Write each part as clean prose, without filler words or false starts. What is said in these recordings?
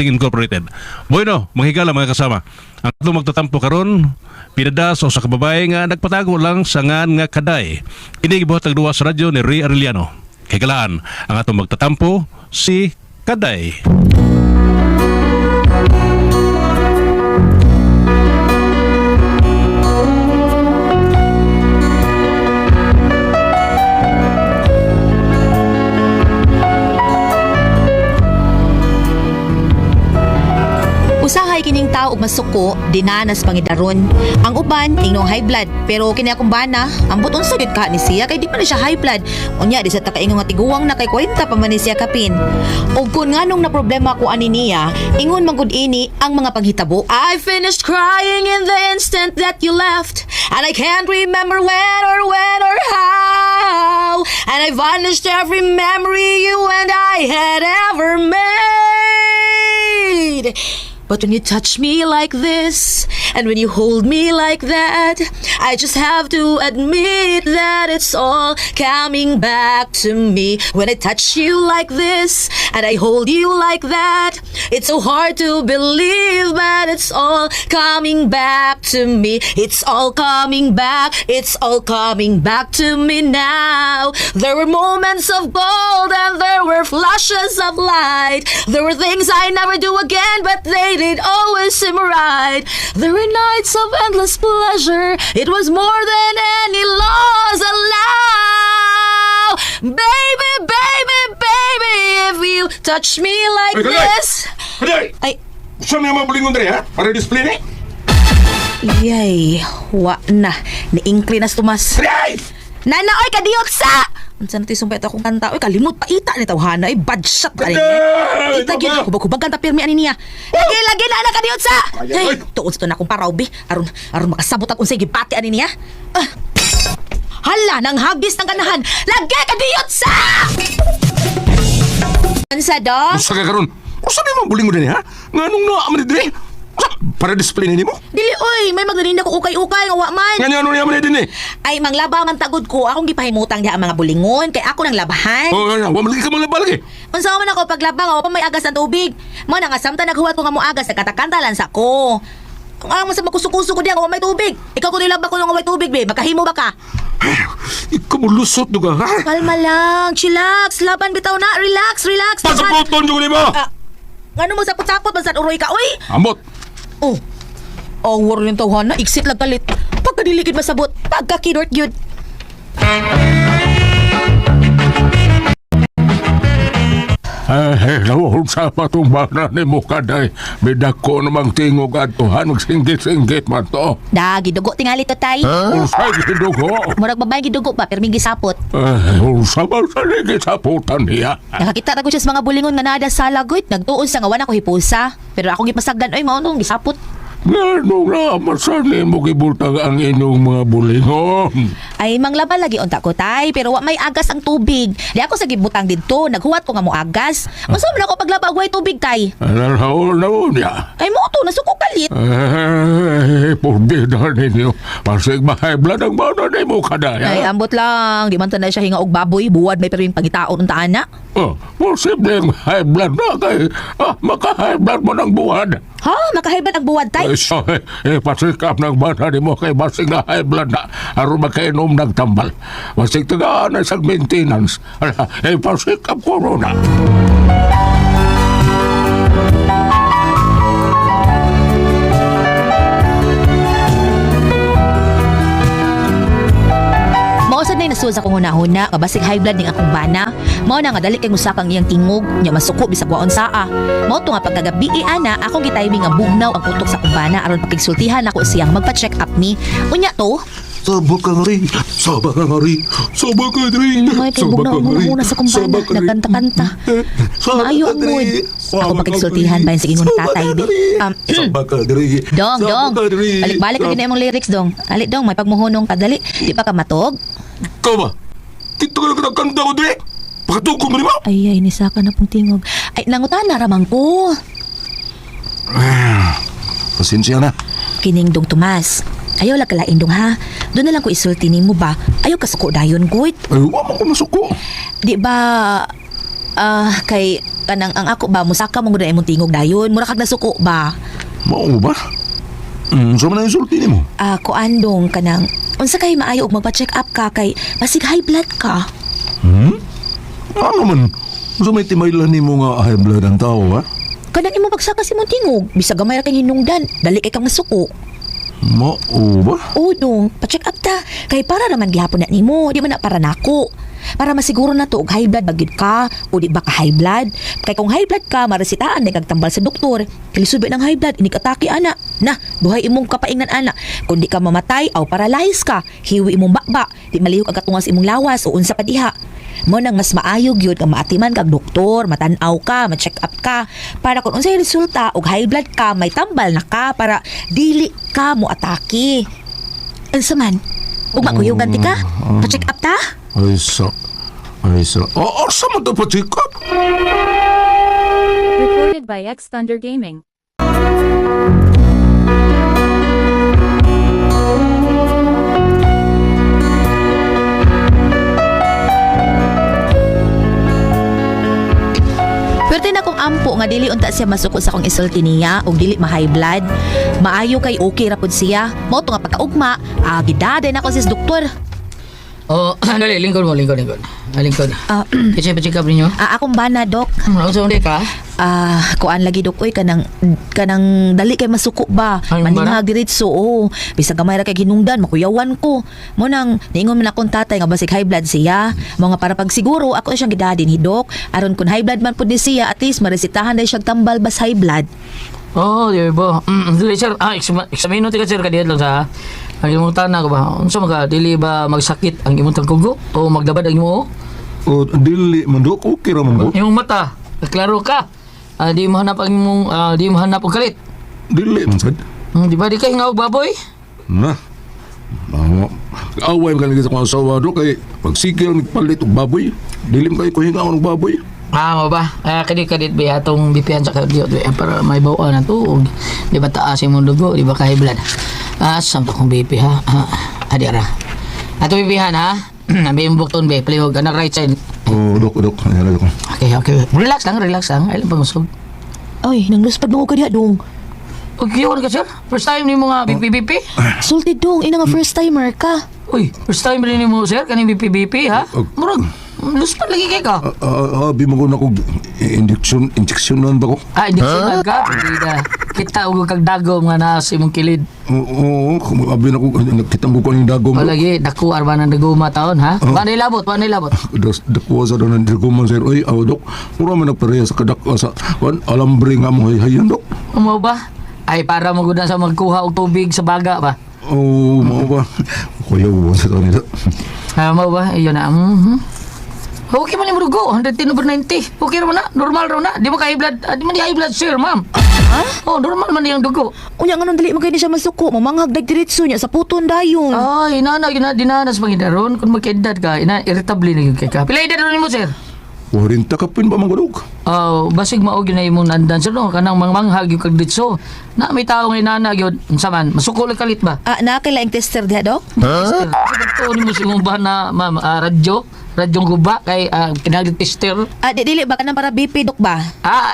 Holding Incorporated. Bueno, manghigala mga kasama. Ang atong magtatampo karon pinadaso sa kababae nga nagpatago lang sa ngan nga kaday. Kini gibuhat ang duwa sa radyo ni Ray Arellano. Kay kalaan ang atong magtatampo si Kaday. Usahay kining tao ug masuko dinanas pangidaron. Ang uban ingong high blood pero kini akong bana ambot unsa gyud ka ni siya kay di pa ni siya high blood. Unya di sa takaingon nga tiguwang na kay 40 pa man ni siya kapin. Ug kun nganong na problema ko ani niya, ingon man gud ini ang mga paghitabo. I finished crying in the instant that you left and I can't remember when or how. And I vanished every memory you and I had ever made. But when you touch me like this, and when you hold me like that, I just have to admit that it's all coming back to me. When I touch you like this, and I hold you like that, it's so hard to believe, but it's all coming back to me. It's all coming back, it's all coming back to me now. There were moments of gold, and there were flashes of light. There were things I never do again, but they did always seem right. There were nights of endless pleasure. It was more than any laws allow. Baby, baby, baby, if you touch me like this. Kaday! Ay, Saan nga mabulingon dali ha? Para display ni? yay, wa na. Ni-incline nas tumas. Kaday! Nana, oy, kadiyot sa! Unsa na sumpay akong kanta? Oy, kalimot pa ita ni tawhana. Oy, bad shot ka rin. Kaday! Ita gyud kubag-kubag kanta pirmi ani niya. Lagi na anak kadiyot sa. Ay, ay. Tuod sa to na akong paraw bi. Aron makasabot ak unsay gipati ani niya. Hala nang hagis ng ganahan. Lagi kadiyot sa. Unsa do? Usa ka karon? Usa ni mabulingon dali ha? Nganong naa man diri? Para display ni mo? Dili oy, may magdaninda ko ukay-ukay nga wa man. Nga ano niya man din eh? Ay manglaba man tagod ko, akong gipahimutang diha ang mga bulingon kay ako nang labahan. Oh, wa man lagi ka malaba lagi. Unsa man ako paglaba nga wa pa may agas ng tubig. Mo na nga samtang naghuwat ko nga mo agas nagkatakanta lang sa ko. Kung ang sa makusukuso ko diha nga wa may tubig. Ikaw ko nilaba ko nga may tubig be, makahimo ba ka? Ikaw mo lusot duga ha? Kalma lang, chillax, laban bitaw na, relax. Pasapoton yung mo! Ngano mo sapot-sapot man sa uroy ka, oy? Ambot! Oh. Awar yung tawhan na, iksit lang kalit. Pagkadilikid masabot, pagkakidort yun. Hello, sa patumbana ni mo Kaday. Bidak ko namang tingog at tuhan, magsinggit-singgit man to. Gidugo tingali to tay. Usay gidugo. Murag babae gidugo pa, pero may gisapot. Usa ba sa gisaputan niya? Nakakita ta ko siya sa mga bulingon nga nada sa lagoy. Nagtuon sa nga wala ko hipusa. Pero akong gipasagdan, oy, maunong gisapot. Ngano na, masanin mo gibutang ang inyong mga bulingon. Ay, manglaba lagi unta ko tay, pero wa may agas ang tubig. Di ako sa gibutang didto, naghuwat ko nga mo agas. Unsa man ako paglaba og way tubig tay? Alalaw na niya. Ay mo to, nasuko kalit. Purbida ninyo. Pasig mahiblan ang bana ni mo Kaday. Ay, ambot lang. Di man tanay siya hinga og baboy, buwad may pero yung pangitaon unta ana. Posibleng high blood na kay maka-high blood mo ng buwan. Ha, makahibad ang buwad tay. So, pasikap ng bata ni mo kay basig na high blood na aron makainom ng tambal. Basig tagaan na isang maintenance. Pasikap ko na. Mausad na nasuod sa kong hunahuna, mabasig high blood ning akong bana. Mao na nga dali kay musakang iyang tingog, nya masuko bisag waon saa. Mao to nga pagkagabi ana, akong gitiming nga bugnaw ang utok sa akong bana aron pakigsultihan ako siyang magpa-check up me. Unya to, Sabak ka nga rin. Sabak ka nga rin. Sabak ka rin. may kay bugnaw muna sa akong bana, nagkanta-kanta. Maayo ang mood. Ako pakigsultihan ba yun sa ingon tatay di? Sabak ka rin. Dong, balik-balik na imong lyrics dong. Ali dong, may pagmuhunong kadali. Di pa ka matog? Ikaw ba? Dito ka lang kanta ko dre. Pakatugkong mo ni mo. Ay, nisaka na pong tingog. Ay, nangutan na ramang ko. Pasensya na. Kining dong Tomas. Ayaw lang kalain dong ha. Doon na lang ko isulti ni mo ba? Ayaw kasuko dayon, good. Ay, wama ko masuko. Di ba, kanang ang ako ba musaka mo gud imong tingog dayon, mura kag nasuko ba? Mao ba? So man ang insulti nimo? Kuan dong kanang unsa kay maayo og magpa-check up ka kay basig high blood ka. Ano man? So may timaylan nimo nga high blood ang tao, ha? Kanang imo pagsaka si mong tingog, bisa gamay ra kay hinungdan, dali kay kang masuko. Mao ba? Oo dong, pa-check up ta. Kay para naman gihapon na nimo, di man na para nako. Para masiguro na to og high blood bagid ka o di ba ka high blood. Kay kung high blood ka, maresitaan na kagtambal sa doktor. Kilisubi ng high blood, inig atake ana. Na, duhay imong kapaingnan ana. Kung di ka mamatay o paralyze ka, hiwi imong bakba, di malihok ang katungas imong lawas o unsa pa diha. Mo nang mas maayog yun kang maatiman kag doktor, matanaw ka, ma-check up ka. Para kung unsay resulta og high blood ka, may tambal na ka para dili ka mo atake. Unsa man? Ug makuyog ganti ka? Pa-check up ta? Ay sa. Asa man to pa-check up? Recorded by X Thunder Gaming. Pwerte na kong ampo nga dili unta siya masuko sa kong isulti niya ug dili ma-high blood. Maayo kay okay ra pud siya. Mao to nga pagkaugma, gidaday na ko sis doktor. Oh, dali, lingkod mo. Lingkod. Kasi pa-check up ninyo? Akong bana dok. Ano sa ulit ka? Kuan lagi dok oy kanang dali kay masuko ba. Ay, Maninghag diretso oo. Bisa gamay ra kay ginungdan makuyawan ko. Mo nang niingon man akong tatay nga basig high blood siya. Mo nga para pagsiguro ako siyang gidadin ni dok. Aron kun high blood man pud ni siya at least maresitahan day siyang tambal bas high blood. Oh, di ba? Dili, sir. Examino ka, sir, kadiyan lang sa... Ang imong tanan ko ba? Unsa mga dili ba magsakit ang imong tangkugo? O magdabad ang imong O dili man dok, okay ra man ko. imong mata? Klaro ka. Di mo hanap ang imong di mo hanap og kalit. Dili man sad. Di ba di kay nga og baboy? Na. Away man kanigi sa kong asawa dok kay pagsigil nagpalit og baboy. Dili man kay ko hingaon og baboy. Mo ba? Kadit ba atong bipihan sa cardio para may bawaan na to. Di ba taas imong dugo, di ba ka high blood? Asam to kong BP ha. Adi ara. Ato bipihan ha. Nabi yung bukton be, palihog ka na right side. Oh, dok. Ayala dok. Okay. Relax lang. Ay lang pangusog. Ay, nang luspad mo ko diha dong. Okay, ka sir. First time ni mo nga BP. Sulti dong, ina nga first timer ka. Uy, first time rin ni mo sir, kaning BP ha? Murag, luspad lagi kay ka. Abi mo ko na kog injeksyonan ba ko? Hindi sunod ka. Pagkita, kita og kag dagom nga naa sa imong kilid. Oo, abi na ko nakitang ko yung dagom. O lagi, dako arba ng dagoma taon ha? Wanay labot. Dakuha sa doon ng dirguman sir. Ay, dok. Mura man nagpareha sa kadakwa sa alambre nga mo hayan dok. Mo ba? Ay, para maguna sa magkuha og tubig sa baga ba? Oo, mo ba? Kuya mo sa doon nito. Mo ba? Iyon na. Okay man yung dugo, 110/90. Okay naman na, normal raw na. Di mo ka high blood, di man di high blood sir, ma'am. Oh, normal man yung dugo. Unya nga nung dali mo kayo siya masuko, mamanghag diretso niya sa puton dayon. Ay, dinanas pangidaron. Kung magkaedad ka, irritable na yung kay ka. Pila edad rin mo, sir? 40 kapin ba manggulog? Basig maog yun na yung nandan, sir, no? Kanang manghag yung kagditso. Na may tao ngayon nanag yun, saman, masuko lang kalit ba? Nakailaing tester diha dok? Sir, ito ni mo si mong ba na, ma'am, radyong guba kay kinaglit tester. Dili ba kanang para BP dok ba?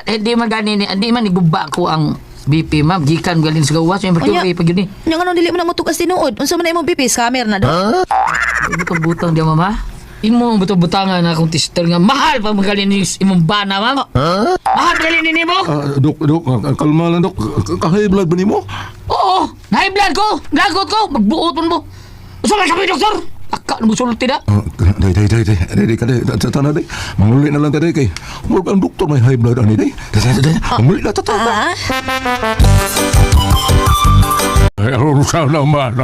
Hindi man gani hindi man iguba ko ang BP, ma'am. Gikan galing sa gawas, yung mercury pag yun eh. Nya nga nung dili mo na mutugas tinuod. Unsa man na imong BP? Scammer na dok? Butang-butang di mama. Imo butang-butangan na akong tester nga mahal pa magaling ni imong bana, ma'am. Mahal galing ni mo? Dok, kalma lang dok. Ka-high blood ba ni mo? Oo, na-high blood ko. Lagot ko. Magbuot mo. Usa man sabi, doktor? Akka na mo sulti na. Day. Day ka day. Tana day. Manguli na lang tayo kay. Murag ang doktor may high blood ani day. Day. Manguli na tata. Ay, urusa naman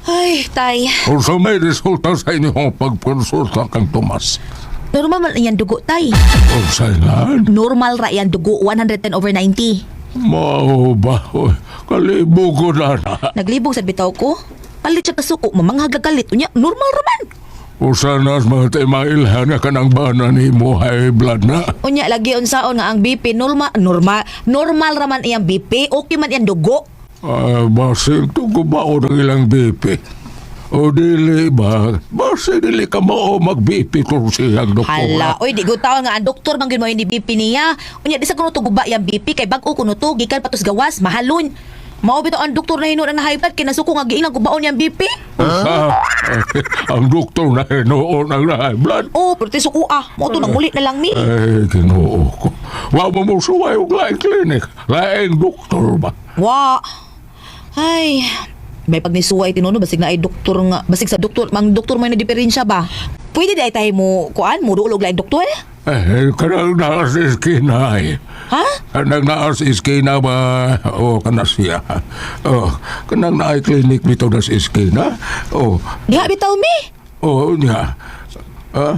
Ay, tay. Urusa may resulta sa inyong pagkonsulta kang Tomas. Normal man yan dugo, tay. Urusa yan. Normal ra yan dugo, 110/90. Mao ba? Kalibo ko na. Naglibog sa bitaw ko. Palit siya kasuko, mamanghag galit. Unya, normal raman. Usanas mga tayo mailhan nga kanang bana ni mo high blood na. Unya, lagi unsaon nga ang BP, normal raman iyang BP, okay man iyang dugo. Basig to kubaon ang ilang BP. O dili ba? Basta dili ka mo mag-BP kung siyang doktor. Hala, oy, di ko taon nga ang doktor man gyud mo ni BP niya. Unya di sa kuno to guba yang BP kay bag-o kuno to gikan patos gawas mahalon. Mao bitaw ang doktor na hinuon na high blood kay nasuko nga giingnan gubaon yang BP. Ang doktor na noon ang high blood. Oh, pero tisuko mo to nang ulit na lang mi. Ay, Ginoo ko. Wa mo mo suway og laing klinik. Laing doktor ba? Wa. Ay, may pagnisuway tinuno basig na ay doktor nga, basig sa doktor, mang doktor may na diferensya ba? Pwede dai tayo mo kuan mo duolog lain doktor? Kanang naas iskina eh. Ha? Kanang naas iskina ba? O, kana siya. O, kanang naay klinik dito na sa iskina. O, Diha bitaw mi. o, niya. Ha?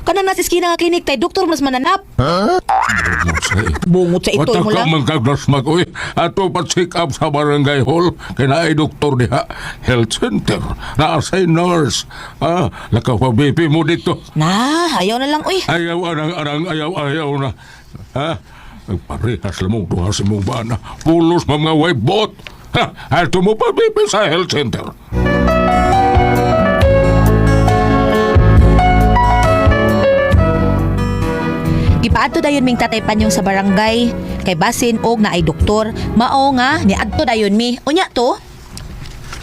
Kana na sa iskina nga klinik tay doktor mas mananap. Bungot sa ito Wata mo ka lang. magkaglasmag, uy. Ato pa-check up sa barangay hall. Kaya na ay doktor diha. Health center. Naasay nurse. Lakaw pa BP mo dito. Na, ayaw na lang uy. Ayaw, ayaw na. Ha? Nagparehas lang mong tuha sa mong bana. Pulos mga waibot. Ha? Ato mo pa BP sa health center. Gipaadto dayon ming tatay Panyong sa barangay kay basin og na ay doktor. Mao nga ni adto dayon mi. Unya to?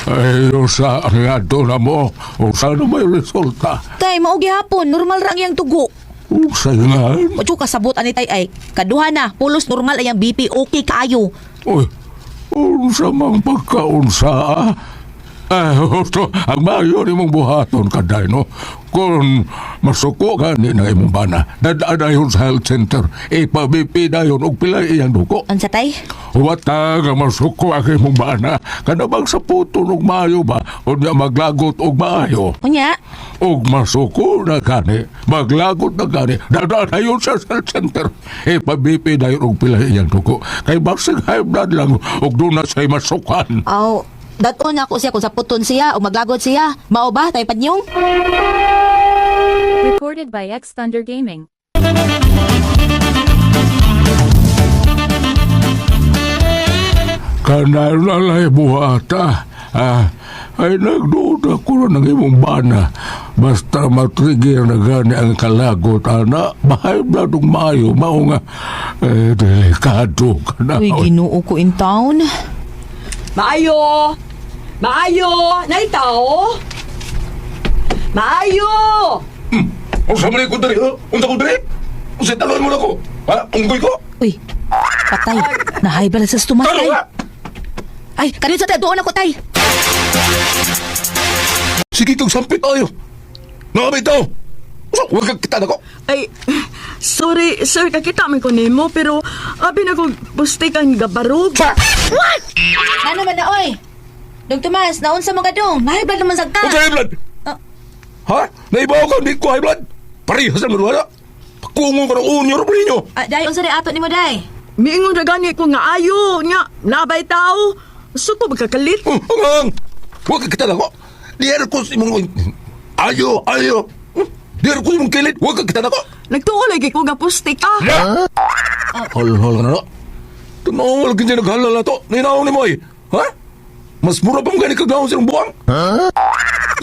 Ay, usa ang ato na mo. Usa na may resulta. Tay mao gihapon normal ra ang iyang tugo. Usa nga. Ojo kasabot ani tay ay kaduha na pulos normal ay ang BP okay kaayo. Uy, unsa mang pagkaunsa, ang mayo ni mong buhaton kaday, no? Kung masuko ka ni na imong bana, dadadayon sa health center, ipabipi dayon og pila iyang duko. Unsa tay? Wata nga masuko ang imong bana, kanabang sa puton og maayo ba, o niya maglagot og maayo. Unya? Og masuko na gani, maglagot na gani, dadadayon sa health center, ipabipi dayon og pila iyang duko. Kay basig high blood lang, og doon na siya'y masukan. Aw, daton ako siya kung sa puton siya o maglagot siya. Mao ba tay Panyong? Recorded by X Thunder Gaming. Kanal na lay buhata. Ay nagduda ko na ng imong bana. Basta matrigger na gani ang kalagot, ana, bahay bladong maayo, mao nga, delikado ka na. Uy, Ginoo ko in town. Maayo! Maayo! Naitaw! Maayo! Unsa man ko diri, unsa ko diri? Unsa talon mo nako? Ha? Unggoy ko? Uy, patay. Nahay ba sa stumatay? Talo ka! Ay, kanina sa tayo, doon ako tay. Sige kong sampit tayo. Nakabay tao. Huwag kang kita nako. Ay, sorry, sir, kakita man ko nimo, pero abi na ko bustikan gabarog. Ano man na, oy? Dong Tomas, naunsa mo ka dong? Nahay blood naman sa ka. Unsa high blood? Ah. Ha? Naibaw ka, hindi ko high blood. Parehas na marwala. Pakungo ka ng unyo, rin ninyo. Day, unsa rin ato ni mo, day? Miingon na gani ko nga ayo, nya, nabay tao. Gusto ko magkakalit. Hanggang! Huwag kang kita nako. Diyan ko si mong... Ayo! Diyan ko si mong kilit. Huwag kang kita nako. Nagtuo lagi ko nga pustik ka. Hol ka na, no? Tumawal ka dyan naghalal na to. Ninaw ni mo, eh. Ha? Mas mura pa mo gani kagawang silang buwang?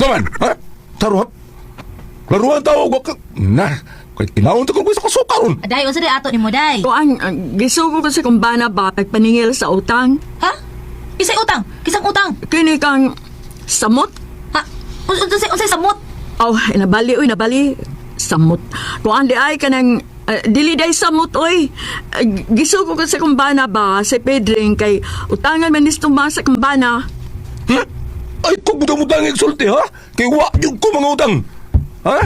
Saman, ha? Taruhan. Laruan tao, huwag ka... Na, kahit kinaon to kung gusto ka sukaron. Day, unsa rin ato ni mo, day? Kuan, gisugo ko sa kumbana ba pagpaningil sa utang. Ha? Kisay utang? Kisang utang? Kini kang samot. Ha? Unsay samot? Oh, nabali. Samot. Kuan di ay kanang dili day samot oy. Gisugo ko sa kumbana ba sa Pedring kay utangan man ni Tomas sa kumbana. Ha? Ay, kung budang-budang sulti, ha? Kay wa yung ko mga utang. Ha?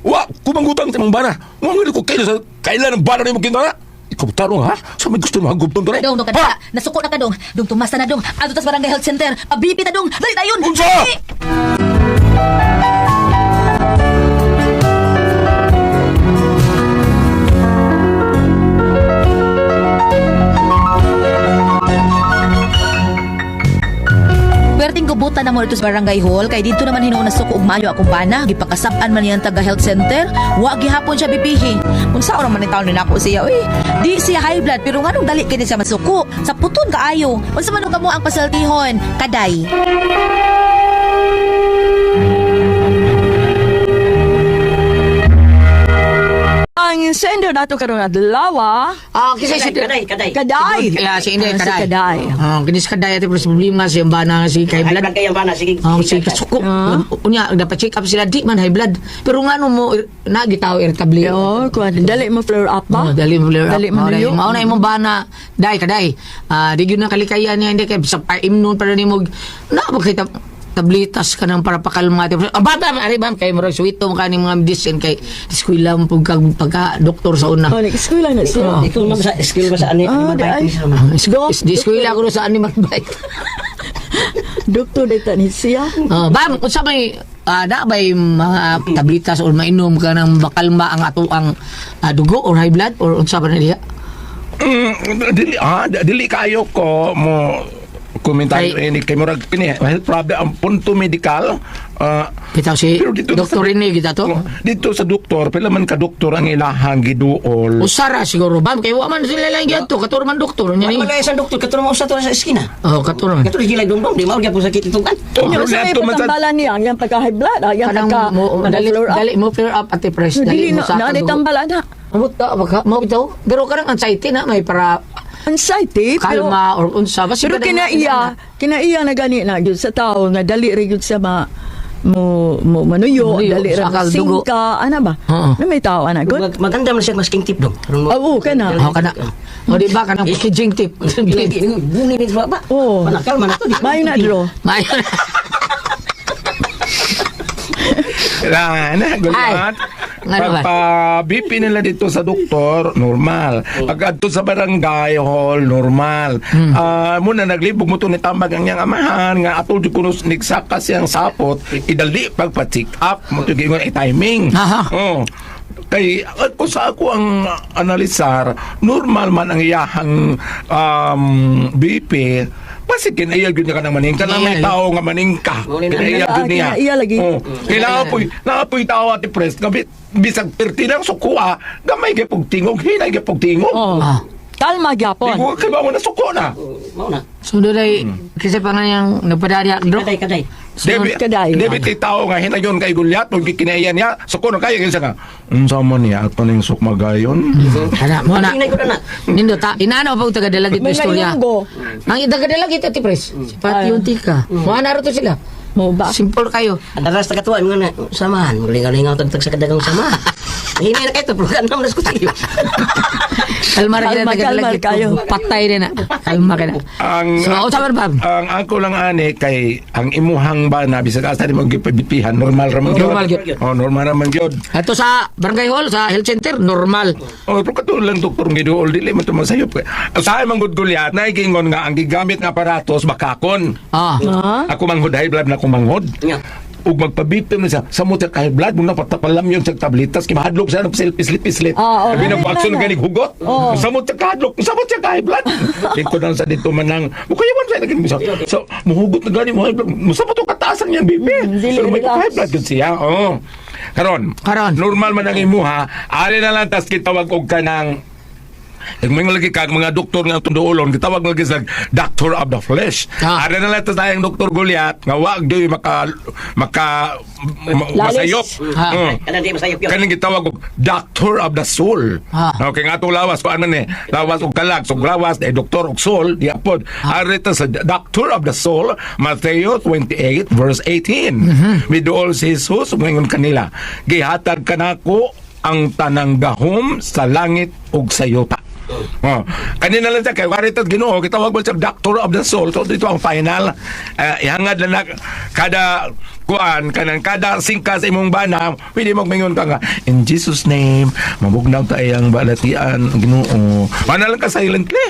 Wa, kumang utang sa mga bana. Mga ko kailan ang bana na yung magkintana? Ikaw tarong, ha? Sa may gusto mga gupton to, Dong, dong, kadala. Nasuko na ka, dong. Dong, tumasa na, dong. Ato tas barangay health center. Pabipi na, dong. Dali, dayon. Unsa? Perting gubutan na mo dito sa barangay hall kay dito naman hinuon na suko og maayo akong bana gipakasab-an man niyang taga health center wa gihapon siya bibihi unsa oras man ni taon ni nako siya uy di siya high blood pero nganong dali kini siya masuko sa puton kaayo unsa man kamo ang pasaltihon kaday Ang sender nato karon adlaw. Kasi si Kaday. Kaday. Kaya si Inday Si Kaday. Kaday. Kini si Kaday ati problema si bana nga si kay High blood. blood kayo ba na? Sige. Si kasuko. Ah. Unya dapat check up sila di man high blood. Pero ngano mo na gitaw irritable. Yo, kuan dali mo flare up ba? Dali mo flare up. Dali mo nuyo. Mao na imong bana. Day Kaday. Di gyud na kalikayan niya hindi kay sa pa-immune para nimo na bakita tablitas ka nang para pakalma. Bata ari bam kay murag suwito ka ni mga medicine kay eskwela mo pagka doktor sa una. Oh, nag-school lang na siya. Ikaw na sa skill ba sa ani? Ah, Mabait di ay. ni sama. Di eskwela ko sa ani magbike. Doktor dito ni siya. Bam, unsa may na bay mga tablitas or mainom ka nang bakalma ang ato ang dugo or high blood or unsa ba na diha? Dili kayo ko mo komentaryo ini kay murag kini health problem ang punto medikal. Bitaw si Pero dito Dr. Rene kita to. Dito sa doktor, pila man ka doktor ang ilahang giduol. Usara siguro bam kay wa man sila lang gyud to katuro man doktor nya ni. Wala isang doktor katulong mo sa to sa eskina. Oh, katuro man. Katulong gilay dong di mao gyud po sakit ito kan. Yung sa may patambalan niya, yung pagka-high blood, yung Kanang pagka mo dali flare up. dali mo flare up at press Dili dali mo na, sa na tambalan na. mo bitaw pero karang anxiety na may para Anxiety, pero kalma or unsa basi pero kinaiya na gani na gyud sa tao nga dali ra gyud sa mo manuyo, Manuyo, dali ra sakal dugo. singka, ana ba? Oo. Na may tao ana good. Maganda man siya masking tip dong. Oo, kana. Oh, kana. O di ba kanang packaging tip. Buni ni ba? Oo. Manakal man ato di. May na draw. May Gulat. Nga naman. Pagpa-BP nila dito sa doktor, normal. Pag adto sa barangay hall, normal. Muna naglibog mo to ni tambag ang niyang amahan, nga atol di kuno nigsaka siyang sapot, idali pagpa-check up, mo to gingon timing. Aha. Oh. Kay kung sa ako ang analisar, normal man ang iyahang BP. Basi kinaiya gyud niya ka nang maningka na may tao nga maningka. Kinaiya gyud niya. Kinaiya lagi. Oh. Kailangan po'y tao at press nga bisag perti lang sukuha, gamay gyud pug tingog, hinay gyud pug tingog. Oh. Ah. Kalma gyapon. Tingog kay ba mo na suko na. Mao na. So doon kasi pa nga yung nagpadari dro. Kaday. Kaday. David ti tao nga hinayon kay Gulyat pag kinaiya niya, suko na kayo kinsa nga. Unsa man niya at paning sukmagayon? Ana mo na. Tingnan ko na. Nindo ta inano pa taga dalagit na Mga istorya. ilunggo. Ang taga dalagit ti pres. Pati yung tika. Mo na to sila. Mo ba? Simple kayo. Adaras ta katuan nga na samahan, mulingaw-lingaw tagtag sa kadagang sama. Hinay na kayo to, program na ko tayo. Kalmar kita Kalma, taga kalma dalagit. kayo. Patay din na. Kalma ka na. So sa bab. Ang ako lang ani kay ang imuhang ba na bisag asa di mo gipipihan normal ra man gyud. Normal gyud. Oh, normal ra man gyud. Ato sa barangay hall sa health center normal. Oh, pero katulad lang doktor giduol dili man to masayop. Sa ay manggod Gulyat na gingon nga ang gigamit nga aparatos bakakon. Ah. Ako manghod high blood na ako manghod. Nya. Ug magpabipim na siya sa muter high blood mo na patapalam yung sa tablitas kay mahadlok siya ng pislit-pislit. Ah, Sabi okay. na action ganig hugot. Sa muter kahadlok, sa muter high blood. Iko na sa dito manang mukayawan sa naging bisa. So muhugot na gani mo high blood. Musa pa to kataasan niyang bibi. dili Pero may relax. high blood gud siya. Oh. Karon. Normal man ang imuha. Ari na lang tas kitawag og kanang mga lagi kag mga doktor nga tunduolon gitawag lagi sa doctor of the flesh. Ara na lang tayong doktor Gulyat nga wag di maka masayop. Kada di masayop yun. Kaning gitawag og doctor of the soul. Okay nga atong lawas ko ano ni lawas og kalag so lawas doktor og soul di apod. Ari ta sa doctor of the soul Matthew 28 verse 18. Miduol si Jesus ngayon kanila gihatag kanako ang tanang gahom sa langit ug sa yuta. Kanina lang siya kay Waritat Ginoo kitawag mo siya Doctor of the Soul. So dito ang final ihangad lang na kada kuan kanang kada singka sa imong bana pwede magmingon ka nga in Jesus name mabugnaw ta iyang balatian Ginoo. Mana lang ka silently.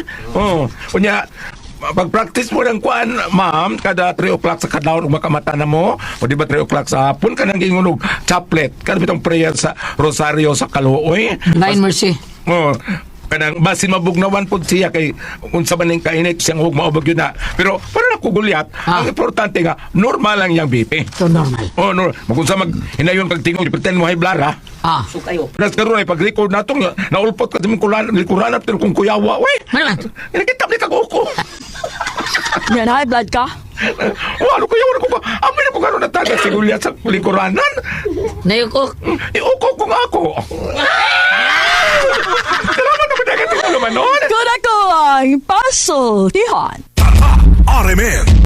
Kunya pag-practice mo ng kuan, ma'am, kada 3 o'clock sa kadlawon ug makamata na mo, o di ba 3 o'clock sa hapon ka nang gingunog chaplet, kada bitong prayer sa rosaryo sa kaluoy. Divine mercy. Kanang basin mabugnawan pud siya kay unsa man ning kainit siyang hug maubag yun na. Pero para ako Gulyat, ang importante nga normal lang yang BP. So normal. No. Magunsa mag hinayon kag tingog pretend mo high blood ha. So kayo. Plus karon ay pag-record natong naulpot ka sa mong likuran pero kung kuyawa, we. Ano? Nakita ni kag uko. Yan, high blood ka? Walo kuyawa ko ba? Amin na ko karon nataga si Gulyat sa likuranan. Nayoko. Iuko ko nga ako. naman nun? Kung ako ang puzzle, Tihon. RMN